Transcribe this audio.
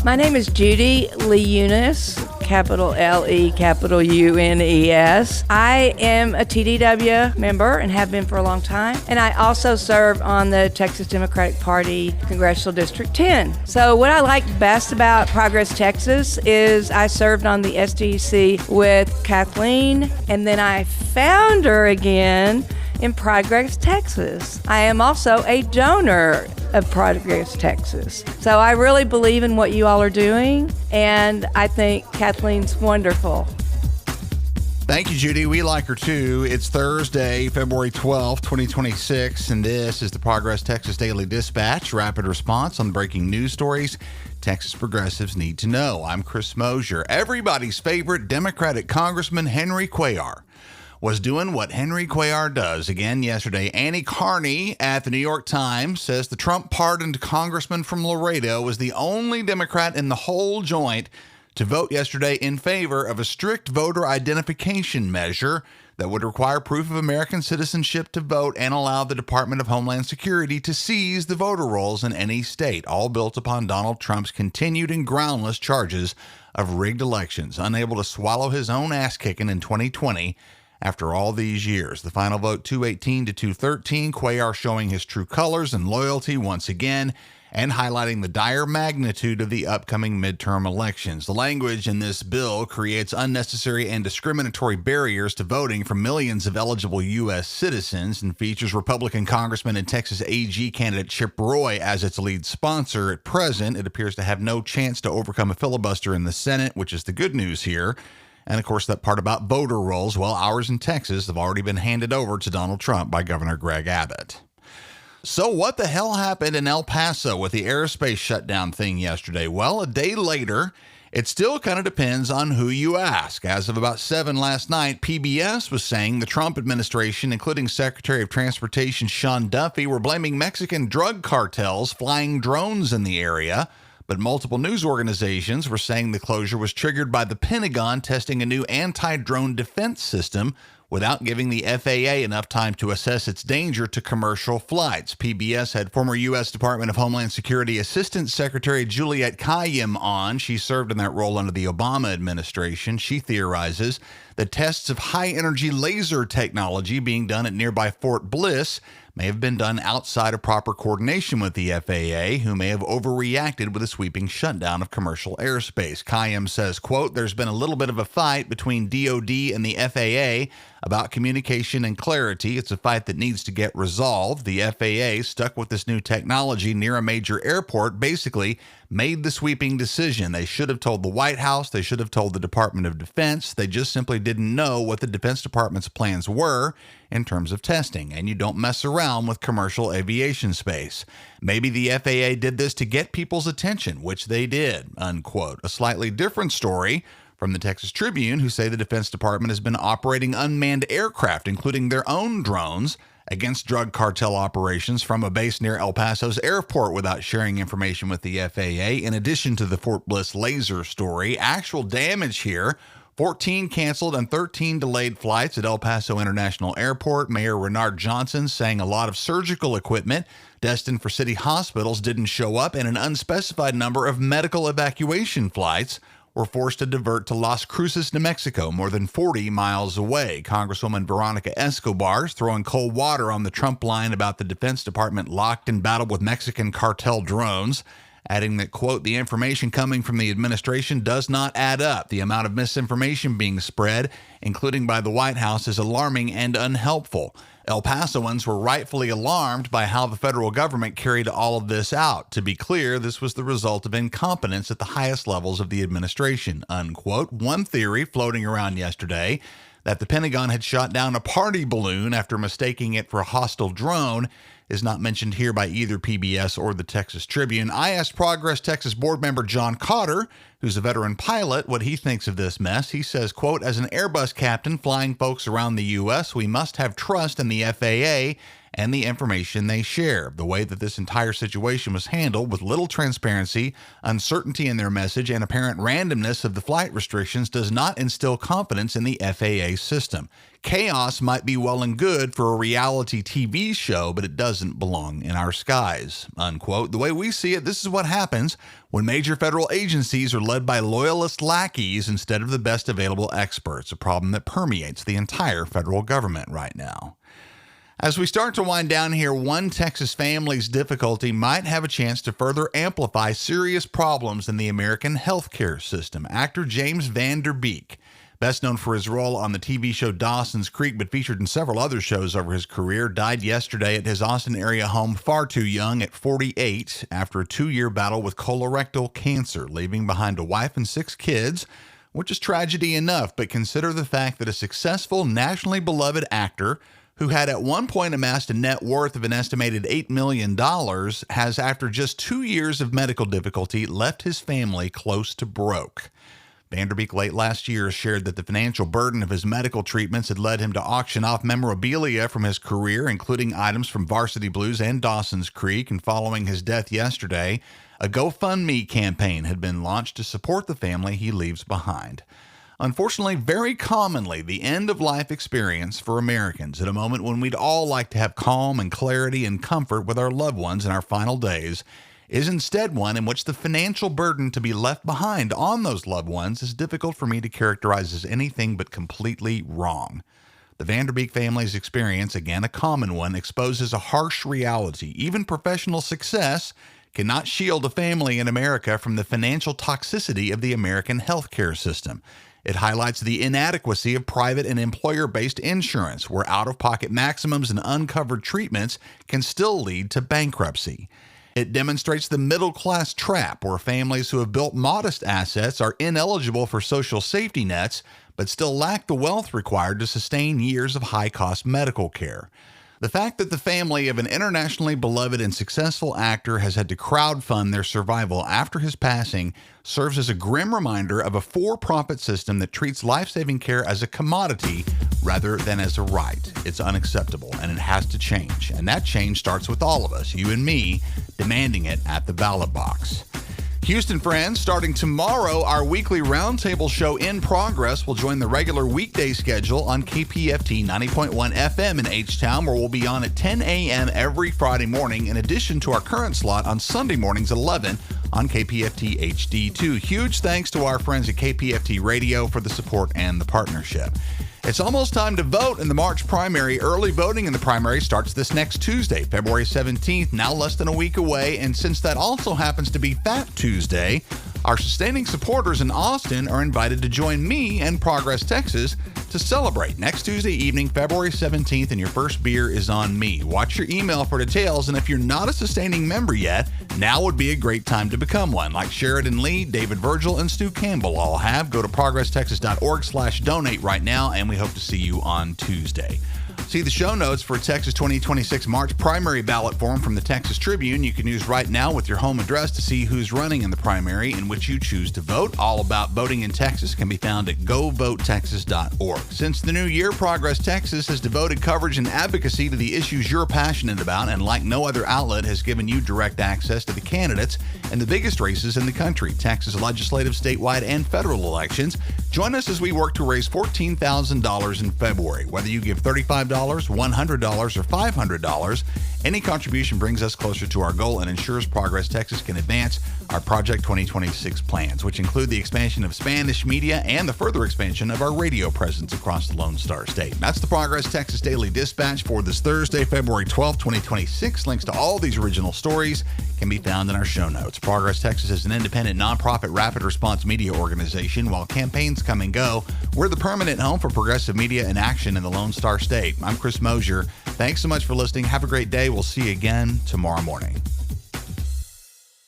My name is Judy Leunes, capital L-E, capital U-N-E-S. I am a TDW member and have been for a long time. And I also serve on the Texas Democratic Party Congressional District 10. So what I like best about Progress Texas is I served on the SDC with Kathleen, and then I found her again in Progress Texas. I am also a donor of Progress Texas. So I really believe in what you all are doing, and I think Kathleen's wonderful. Thank you, Judy. We like her too. It's Thursday, February 12th, 2026, and this is the Progress Texas Daily Dispatch, rapid response on breaking news stories Texas progressives need to know. I'm Chris Mosier. Everybody's favorite Democratic Congressman Henry Cuellar was doing what Henry Cuellar does again yesterday. Annie Carney at the New York Times says the Trump-pardoned congressman from Laredo was the only Democrat in the whole joint to vote yesterday in favor of a strict voter identification measure that would require proof of American citizenship to vote and allow the Department of Homeland Security to seize the voter rolls in any state, all built upon Donald Trump's continued and groundless charges of rigged elections, unable to swallow his own ass-kicking in 2020 after all these years. The final vote 218 to 213, Cuellar showing his true colors and loyalty once again, and highlighting the dire magnitude of the upcoming midterm elections. The language in this bill creates unnecessary and discriminatory barriers to voting for millions of eligible U.S. citizens and features Republican Congressman and Texas AG candidate Chip Roy as its lead sponsor. At present, it appears to have no chance to overcome a filibuster in the Senate, which is the good news here. And, of course, that part about voter rolls, well, ours in Texas have already been handed over to Donald Trump by Governor Greg Abbott. So what the hell happened in El Paso with the aerospace shutdown thing yesterday? Well, a day later, it still kind of depends on who you ask. As of about 7 last night, PBS was saying the Trump administration, including Secretary of Transportation Sean Duffy, were blaming Mexican drug cartels flying drones in the area. But multiple news organizations were saying the closure was triggered by the Pentagon testing a new anti-drone defense system without giving the FAA enough time to assess its danger to commercial flights. PBS had former U.S. Department of Homeland Security Assistant Secretary Juliette Kayyem on. She served in that role under the Obama administration. She theorizes that tests of high-energy laser technology being done at nearby Fort Bliss may have been done outside of proper coordination with the FAA, who may have overreacted with a sweeping shutdown of commercial airspace. Kayyem says, quote, "There's been a little bit of a fight between DOD and the FAA about communication and clarity. It's a fight that needs to get resolved. The FAA, stuck with this new technology near a major airport, basically made the sweeping decision. They should have told the White House. They should have told the Department of Defense. They just simply didn't know what the Defense Department's plans were in terms of testing. And you don't mess around with commercial aviation space. Maybe the FAA did this to get people's attention, which they did," unquote. A slightly different story from the Texas Tribune, who say the Defense Department has been operating unmanned aircraft, including their own drones, against drug cartel operations from a base near El Paso's airport without sharing information with the FAA. In addition to the Fort Bliss laser story, actual damage here: 14 canceled and 13 delayed flights at El Paso International Airport. Mayor Renard Johnson saying a lot of surgical equipment destined for city hospitals didn't show up, and an unspecified number of medical evacuation flights were forced to divert to Las Cruces, New Mexico, more than 40 miles away. Congresswoman Veronica Escobar is throwing cold water on the Trump line about the Defense Department locked in battle with Mexican cartel drones, adding that, quote, "The information coming from the administration does not add up. The amount of misinformation being spread, including by the White House, is alarming and unhelpful." El Pasoans were rightfully alarmed by how the federal government carried all of this out. To be clear, this was the result of incompetence at the highest levels of the administration, unquote. One theory floating around yesterday, that the Pentagon had shot down a party balloon after mistaking it for a hostile drone, is not mentioned here by either PBS or the Texas Tribune. I asked Progress Texas board member John Cotter, who's a veteran pilot, what he thinks of this mess. He says, quote, "As an Airbus captain flying folks around the U.S., we must have trust in the FAA and the information they share. The way that this entire situation was handled, with little transparency, uncertainty in their message, and apparent randomness of the flight restrictions, does not instill confidence in the FAA system. Chaos might be well and good for a reality TV show, but it doesn't belong in our skies," unquote. The way we see it, this is what happens when major federal agencies are led by loyalist lackeys instead of the best available experts, a problem that permeates the entire federal government right now. As we start to wind down here, one Texas family's difficulty might have a chance to further amplify serious problems in the American healthcare system. Actor James Van Der Beek, best known for his role on the TV show Dawson's Creek, but featured in several other shows over his career, died yesterday at his Austin area home far too young at 48 after a 2-year battle with colorectal cancer, leaving behind a wife and 6 kids, which is tragedy enough, but consider the fact that a successful, nationally beloved actor who had at one point amassed a net worth of an estimated $8 million, has, after just 2 years of medical difficulty, left his family close to broke. Van Der Beek late last year shared that the financial burden of his medical treatments had led him to auction off memorabilia from his career, including items from Varsity Blues and Dawson's Creek. And following his death yesterday, a GoFundMe campaign had been launched to support the family he leaves behind. Unfortunately, very commonly, the end-of-life experience for Americans at a moment when we'd all like to have calm and clarity and comfort with our loved ones in our final days is instead one in which the financial burden to be left behind on those loved ones is difficult for me to characterize as anything but completely wrong. The Van Der Beek family's experience, again a common one, exposes a harsh reality. Even professional success cannot shield a family in America from the financial toxicity of the American healthcare system. It highlights the inadequacy of private and employer-based insurance, where out-of-pocket maximums and uncovered treatments can still lead to bankruptcy. It demonstrates the middle-class trap, where families who have built modest assets are ineligible for social safety nets, but still lack the wealth required to sustain years of high-cost medical care. The fact that the family of an internationally beloved and successful actor has had to crowdfund their survival after his passing serves as a grim reminder of a for-profit system that treats life-saving care as a commodity rather than as a right. It's unacceptable, and it has to change. And that change starts with all of us, you and me, demanding it at the ballot box. Houston friends, starting tomorrow, our weekly roundtable show In Progress will join the regular weekday schedule on KPFT 90.1 FM in H-Town, where we'll be on at 10 a.m. every Friday morning, in addition to our current slot on Sunday mornings at 11 on KPFT HD2. Huge thanks to our friends at KPFT Radio for the support and the partnership. It's almost time to vote in the March primary. Early voting in the primary starts this next Tuesday, February 17th, now less than a week away. And since that also happens to be Fat Tuesday, our sustaining supporters in Austin are invited to join me and Progress Texas to celebrate next Tuesday evening, February 17th, and your first beer is on me. Watch your email for details, and if you're not a sustaining member yet, now would be a great time to become one, like Sheridan Lee, David Virgil, and Stu Campbell all have. Go to progresstexas.org/donate right now, and we hope to see you on Tuesday. See the show notes for Texas 2026 March primary ballot form from the Texas Tribune. You can use right now with your home address to see who's running in the primary in which you choose to vote. All about voting in Texas can be found at govotetexas.org. Since the new year, Progress Texas has devoted coverage and advocacy to the issues you're passionate about, and like no other outlet, has given you direct access to the candidates in the biggest races in the country, Texas legislative, statewide, and federal elections. Join us as we work to raise $14,000 in February. Whether you give $35, $100, or $500, any contribution brings us closer to our goal and ensures Progress Texas can advance our Project 2026 plans, which include the expansion of Spanish media and the further expansion of our radio presence across the Lone Star State. That's the Progress Texas Daily Dispatch for this Thursday, February 12th, 2026. Links to all these original stories can be found in our show notes. Progress Texas is an independent, nonprofit, rapid response media organization. While campaigns come and go, we're the permanent home for progressive media in action in the Lone Star State. I'm Chris Mosier. Thanks so much for listening. Have a great day. We'll see you again tomorrow morning.